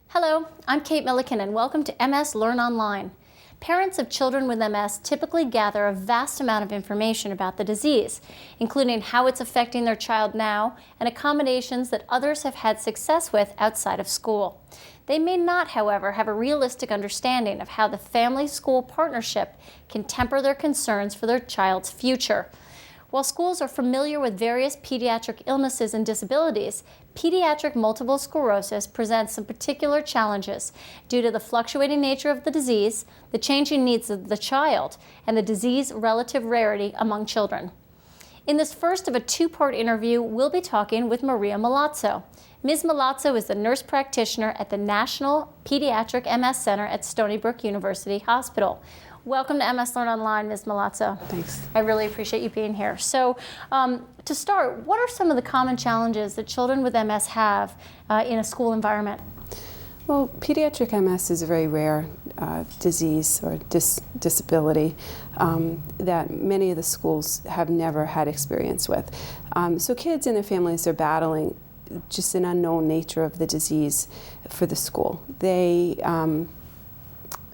Hello, I'm Kate Milliken and welcome to MS Learn Online. Parents of children with MS typically gather a vast amount of information about the disease, including how it's affecting their child now and accommodations that others have had success with outside of school. They may not, however, have a realistic understanding of how the family-school partnership can temper their concerns for their child's future. While schools are familiar with various pediatric illnesses and disabilities, pediatric multiple sclerosis presents some particular challenges due to the fluctuating nature of the disease, the changing needs of the child, and the disease relative rarity among children. In this first of a two-part interview, we'll be talking with Maria Milazzo. Ms. Milazzo is the nurse practitioner at the National Pediatric MS Center at Stony Brook University Hospital. Welcome to MS Learn Online, Ms. Milazzo. Thanks. I really appreciate you being here. So, to start, what are some of the common challenges that children with MS have in a school environment? Well, pediatric MS is a very rare disease or disability that many of the schools have never had experience with. So kids and their families are battling just an unknown nature of the disease for the school. They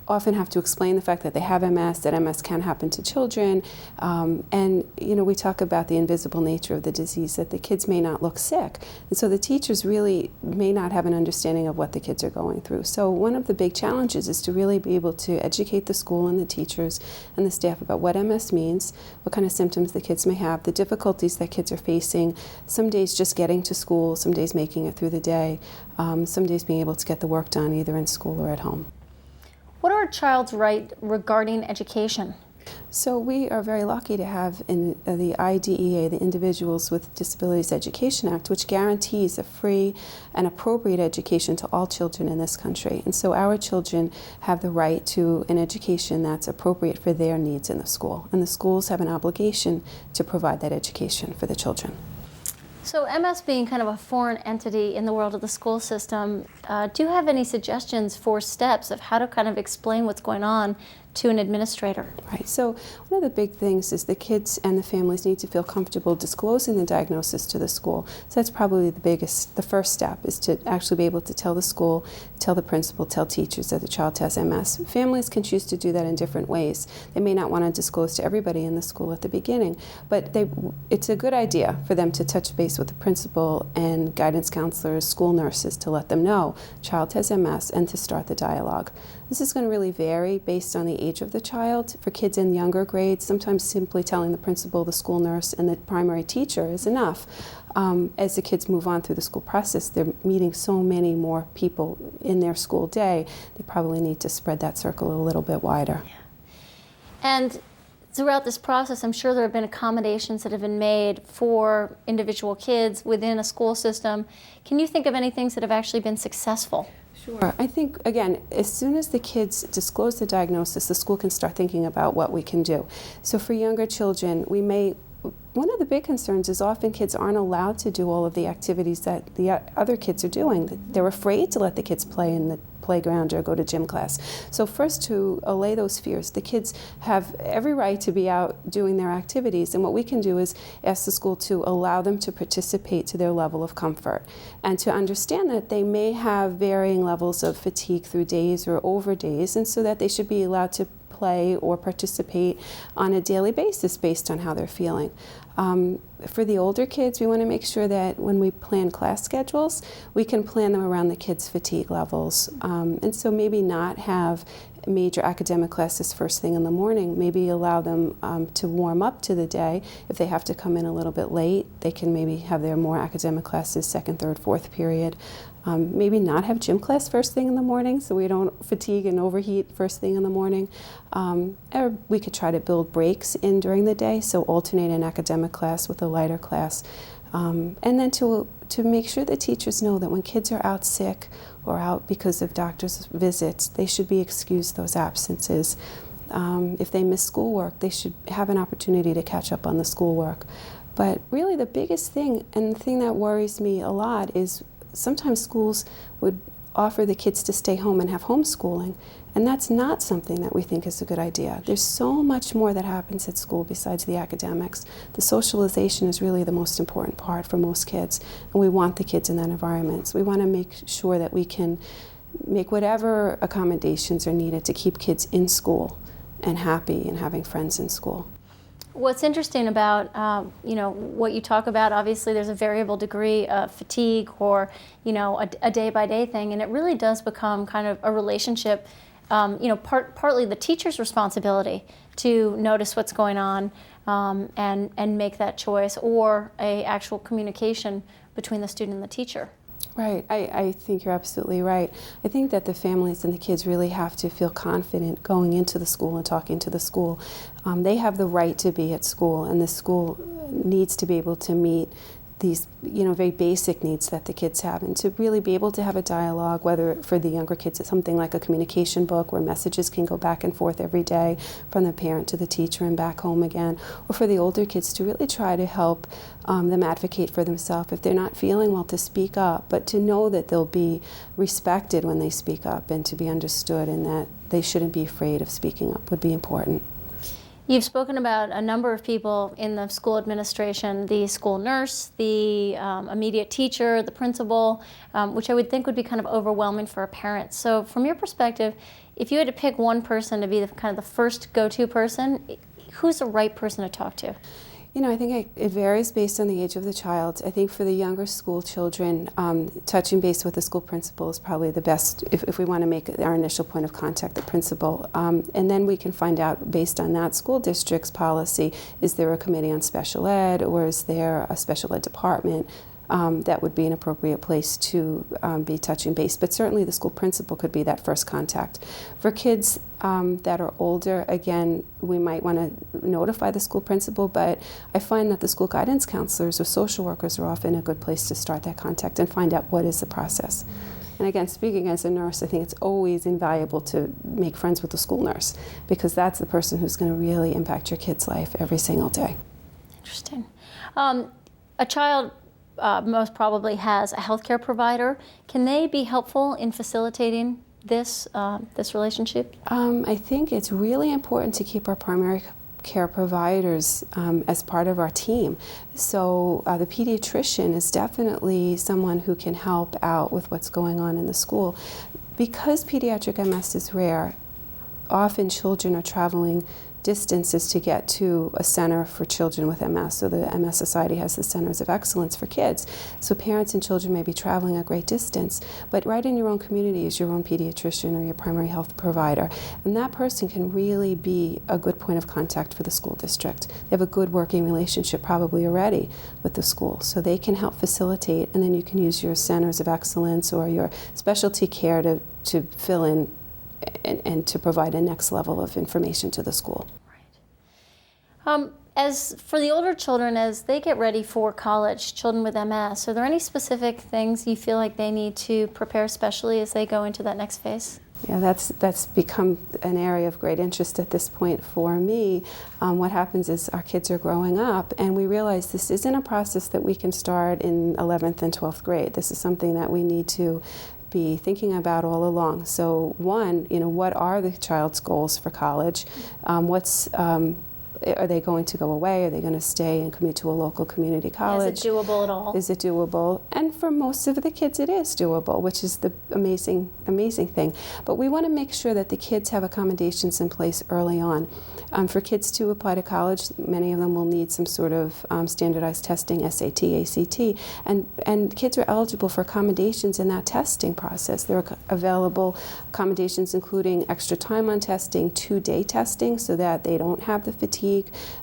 often have to explain the fact that they have MS, that MS can happen to children, and we talk about the invisible nature of the disease, that the kids may not look sick, and so the teachers really may not have an understanding of what the kids are going through. So one of the big challenges is to really be able to educate the school and the teachers and the staff about what MS means, what kind of symptoms the kids may have, the difficulties that kids are facing, some days just getting to school, some days making it through the day, some days being able to get the work done either in school or at home. What are a child's rights regarding education? So we are very lucky to have in the IDEA, the Individuals with Disabilities Education Act, which guarantees a free and appropriate education to all children in this country. And so our children have the right to an education that's appropriate for their needs in the school. And the schools have an obligation to provide that education for the children. So MS being kind of a foreign entity in the world of the school system, do you have any suggestions for steps of how to kind of explain what's going on to an administrator? Right, so one of the big things is the kids and the families need to feel comfortable disclosing the diagnosis to the school. So that's probably the first step is to actually be able to tell the school, tell the principal, tell teachers that the child has MS. Families can choose to do that in different ways. They may not want to disclose to everybody in the school at the beginning, but it's a good idea for them to touch base with the principal and guidance counselors, school nurses to let them know child has MS and to start the dialogue. This is going to really vary based on the age of the child. For kids in younger grades, sometimes simply telling the principal, the school nurse, and the primary teacher is enough. As the kids move on through the school process, they're meeting so many more people in their school day, they probably need to spread that circle a little bit wider. Yeah. And throughout this process, I'm sure there have been accommodations that have been made for individual kids within a school system. Can you think of any things that have actually been successful? Sure. I think, again, as soon as the kids disclose the diagnosis, the school can start thinking about what we can do. So for younger children, one of the big concerns is often kids aren't allowed to do all of the activities that the other kids are doing. They're afraid to let the kids play in the playground or go to gym class. So first, to allay those fears, the kids have every right to be out doing their activities, and what we can do is ask the school to allow them to participate to their level of comfort and to understand that they may have varying levels of fatigue through days or over days, and so that they should be allowed to play or participate on a daily basis based on how they're feeling. For the older kids, we want to make sure that when we plan class schedules, we can plan them around the kids' fatigue levels. And so maybe not have major academic classes first thing in the morning. Maybe allow them to warm up to the day. If they have to come in a little bit late, they can maybe have their more academic classes second, third, fourth period. Maybe not have gym class first thing in the morning so we don't fatigue and overheat first thing in the morning. Or we could try to build breaks in during the day, so alternate an academic class with a lighter class. And then to make sure that teachers know that when kids are out sick or out because of doctor's visits, they should be excused those absences. If they miss schoolwork, they should have an opportunity to catch up on the schoolwork. But really the biggest thing, and the thing that worries me a lot, is sometimes schools would offer the kids to stay home and have homeschooling. And that's not something that we think is a good idea. There's so much more that happens at school besides the academics. The socialization is really the most important part for most kids, and we want the kids in that environment. So we want to make sure that we can make whatever accommodations are needed to keep kids in school and happy and having friends in school. What's interesting about what you talk about, obviously there's a variable degree of fatigue or a day-by-day thing, and it really does become kind of a relationship, partly the teacher's responsibility to notice what's going on and make that choice, or a actual communication between the student and the teacher. Right. I think you're absolutely right. I think that the families and the kids really have to feel confident going into the school and talking to the school. They have the right to be at school, and the school needs to be able to meet these very basic needs that the kids have, and to really be able to have a dialogue, whether for the younger kids it's something like a communication book where messages can go back and forth every day from the parent to the teacher and back home again, or for the older kids to really try to help them advocate for themselves if they're not feeling well, to speak up, but to know that they'll be respected when they speak up and to be understood, and that they shouldn't be afraid of speaking up would be important. You've spoken about a number of people in the school administration, the school nurse, the immediate teacher, the principal, which I would think would be kind of overwhelming for a parent. So from your perspective, if you had to pick one person to be kind of the first go-to person, who's the right person to talk to? I think it varies based on the age of the child. I think for the younger school children, touching base with the school principal is probably the best if we want to make our initial point of contact the principal. And then we can find out, based on that school district's policy, is there a committee on special ed, or is there a special ed department? That would be an appropriate place to be touching base. But certainly the school principal could be that first contact. For kids that are older, again, we might want to notify the school principal, but I find that the school guidance counselors or social workers are often a good place to start that contact and find out what is the process. And again, speaking as a nurse, I think it's always invaluable to make friends with the school nurse, because that's the person who's going to really impact your kid's life every single day. Interesting. A child most probably has a healthcare provider. Can they be helpful in facilitating this relationship? I think it's really important to keep our primary care providers as part of our team. So the pediatrician is definitely someone who can help out with what's going on in the school. Because pediatric MS is rare, often children are traveling distances to get to a center for children with MS. So the MS Society has the Centers of Excellence for kids. So parents and children may be traveling a great distance, but right in your own community is your own pediatrician or your primary health provider. And that person can really be a good point of contact for the school district. They have a good working relationship probably already with the school, so they can help facilitate, and then you can use your Centers of Excellence or your specialty care to fill in and to provide a next level of information to the school. Right. As for the older children, as they get ready for college, children with MS, are there any specific things you feel like they need to prepare especially as they go into that next phase? Yeah, that's become an area of great interest at this point for me. What happens is our kids are growing up, and we realize this isn't a process that we can start in 11th and 12th grade. This is something that we need to be thinking about all along. So one, what are the child's goals for college? Are they going to go away? Are they going to stay and commute to a local community college? Is it doable at all? Is it doable? And for most of the kids it is doable, which is the amazing thing. But we want to make sure that the kids have accommodations in place early on. For kids to apply to college, many of them will need some sort of standardized testing, SAT, ACT, and kids are eligible for accommodations in that testing process. There are available accommodations including extra time on testing, 2-day testing, so that they don't have the fatigue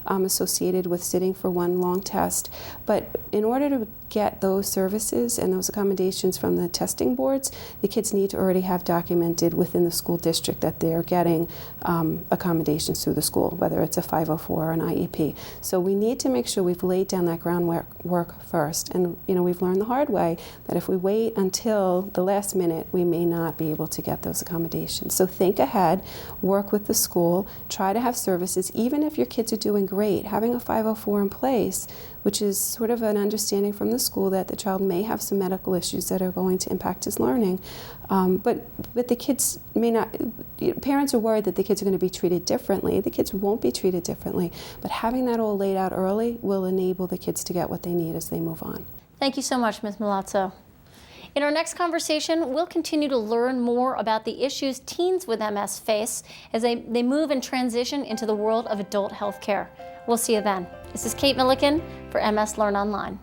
associated with sitting for one long test. But in order to get those services and those accommodations from the testing boards, the kids need to already have documented within the school district that they're getting accommodations through the school, whether it's a 504 or an IEP. So we need to make sure we've laid down that groundwork first. And we've learned the hard way that if we wait until the last minute, we may not be able to get those accommodations. So think ahead, work with the school, try to have services, even if your kid kids are doing great. Having a 504 in place, which is sort of an understanding from the school that the child may have some medical issues that are going to impact his learning, but the kids may not, parents are worried that the kids are going to be treated differently. The kids won't be treated differently, but having that all laid out early will enable the kids to get what they need as they move on. Thank you so much, Ms. Milazzo. In our next conversation, we'll continue to learn more about the issues teens with MS face as they move and transition into the world of adult health care. We'll see you then. This is Kate Milliken for MS Learn Online.